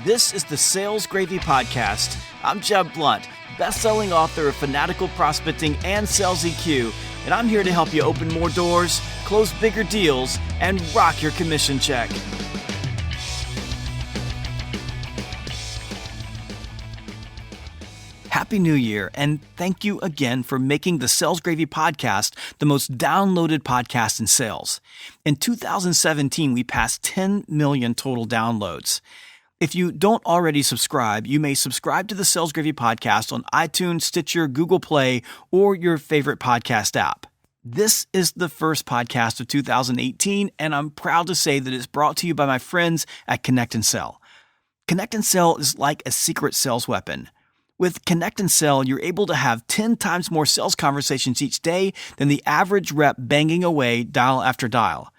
This is the Sales Gravy Podcast. I'm Jeb Blount, best-selling author of Fanatical Prospecting and Sales EQ, and I'm here to help you open more doors, close bigger deals, and rock your commission check. Happy New Year, and thank you again for making the Sales Gravy Podcast the most downloaded podcast in sales. In 2017, we passed 10 million total downloads. If you don't already subscribe, you may subscribe to the Sales Gravy Podcast on iTunes, Stitcher, Google Play, or your favorite podcast app. This is the first podcast of 2018, and I'm proud to say that it's brought to you by my friends at Connect and Sell. Connect and Sell is like a secret sales weapon. With Connect and Sell, you're able to have 10 times more sales conversations each day than the average rep banging away dial after dial.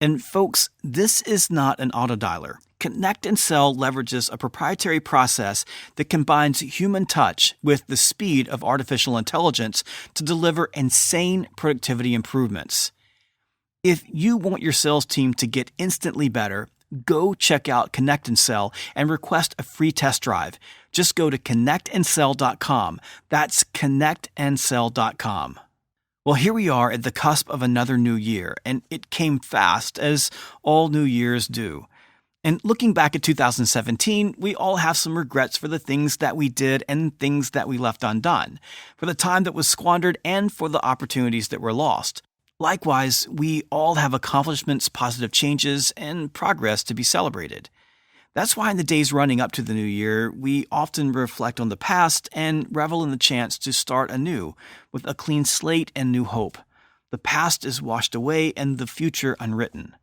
And folks, this is not an auto dialer. Connect and Sell leverages a proprietary process that combines human touch with the speed of artificial intelligence to deliver insane productivity improvements. If you want your sales team to get instantly better, go check out Connect and Sell and request a free test drive. Just go to connectandsell.com. That's connectandsell.com. Well, here we are at the cusp of another new year, and it came fast, as all new years do. And looking back at 2017, we all have some regrets for the things that we did and things that we left undone, for the time that was squandered and for the opportunities that were lost. Likewise, we all have accomplishments, positive changes, and progress to be celebrated. That's why in the days running up to the new year, we often reflect on the past and revel in the chance to start anew with a clean slate and new hope. The past is washed away and the future unwritten.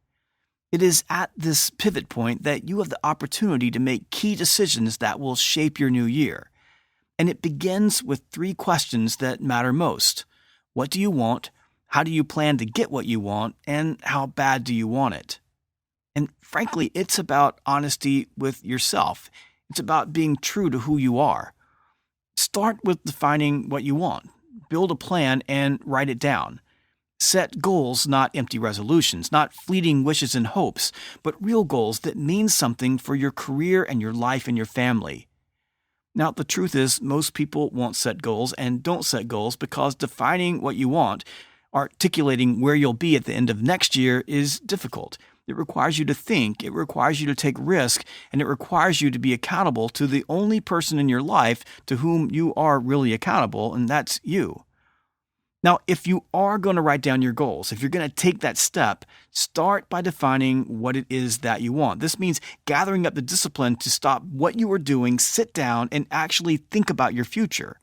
It is at this pivot point that you have the opportunity to make key decisions that will shape your new year. And it begins with 3 questions that matter most. What do you want? How do you plan to get what you want? And how bad do you want it? And frankly, it's about honesty with yourself. It's about being true to who you are. Start with defining what you want. Build a plan and write it down. Set goals, not empty resolutions, not fleeting wishes and hopes, but real goals that mean something for your career and your life and your family. Now, the truth is, most people won't set goals and don't set goals because defining what you want, articulating where you'll be at the end of next year, is difficult. It requires you to think, it requires you to take risk, and it requires you to be accountable to the only person in your life to whom you are really accountable, and that's you. Now, if you are going to write down your goals, if you're going to take that step, start by defining what it is that you want. This means gathering up the discipline to stop what you are doing, sit down, and actually think about your future.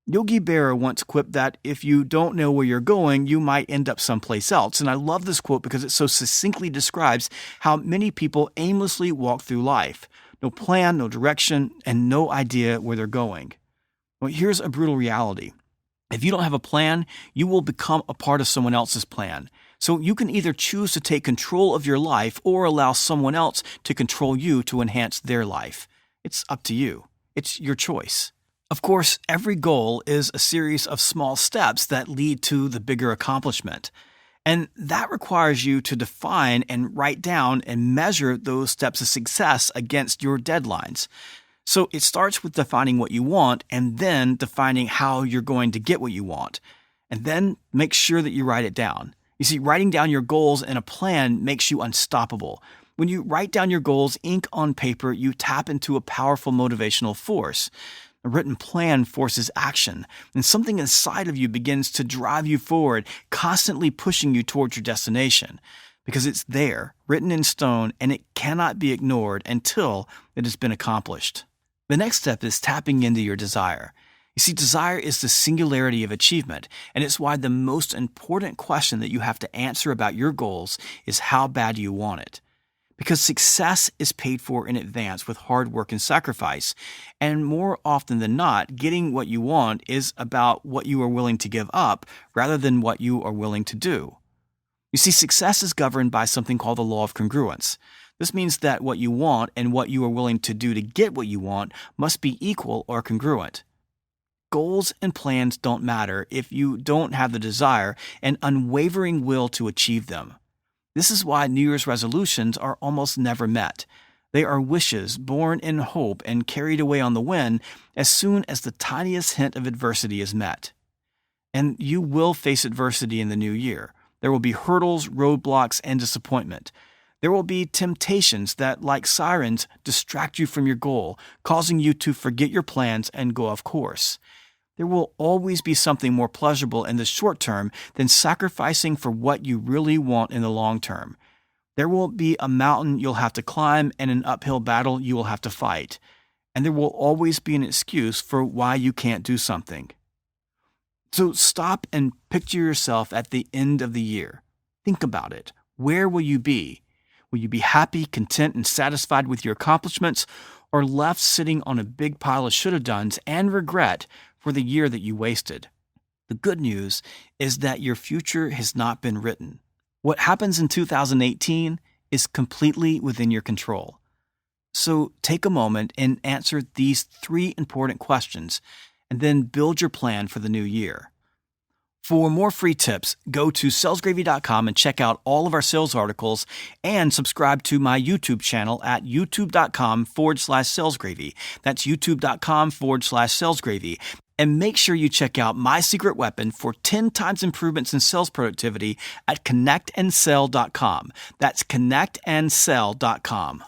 Yogi Berra once quipped that if you don't know where you're going, you might end up someplace else. And I love this quote because it so succinctly describes how many people aimlessly walk through life. No plan, no direction, and no idea where they're going. Well, here's a brutal reality. If you don't have a plan, you will become a part of someone else's plan. So you can either choose to take control of your life or allow someone else to control you to enhance their life. It's up to you. It's your choice. Of course, every goal is a series of small steps that lead to the bigger accomplishment. And that requires you to define and write down and measure those steps of success against your deadlines. So it starts with defining what you want and then defining how you're going to get what you want. And then make sure that you write it down. You see, writing down your goals and a plan makes you unstoppable. When you write down your goals, ink on paper, you tap into a powerful motivational force. A written plan forces action, and something inside of you begins to drive you forward, constantly pushing you towards your destination. Because it's there, written in stone, and it cannot be ignored until it has been accomplished. The next step is tapping into your desire. You see, desire is the singularity of achievement, and it's why the most important question that you have to answer about your goals is how bad do you want it? Because success is paid for in advance with hard work and sacrifice, and more often than not, getting what you want is about what you are willing to give up rather than what you are willing to do. You see, success is governed by something called the law of congruence. This means that what you want and what you are willing to do to get what you want must be equal or congruent. Goals and plans don't matter if you don't have the desire and unwavering will to achieve them. This is why New Year's resolutions are almost never met. They are wishes born in hope and carried away on the wind as soon as the tiniest hint of adversity is met. And you will face adversity in the new year. There will be hurdles, roadblocks, and disappointment. There will be temptations that, like sirens, distract you from your goal, causing you to forget your plans and go off course. There will always be something more pleasurable in the short term than sacrificing for what you really want in the long term. There will be a mountain you'll have to climb and an uphill battle you will have to fight. And there will always be an excuse for why you can't do something. So stop and picture yourself at the end of the year. Think about it. Where will you be? Will you be happy, content, and satisfied with your accomplishments, or left sitting on a big pile of should-have-dones and regret for the year that you wasted? The good news is that your future has not been written. What happens in 2018 is completely within your control. So take a moment and answer these 3 important questions, and then build your plan for the new year. For more free tips, go to salesgravy.com and check out all of our sales articles, and subscribe to my YouTube channel at youtube.com/salesgravy. That's youtube.com/salesgravy. And make sure you check out my secret weapon for 10 times improvements in sales productivity at connectandsell.com. That's connectandsell.com.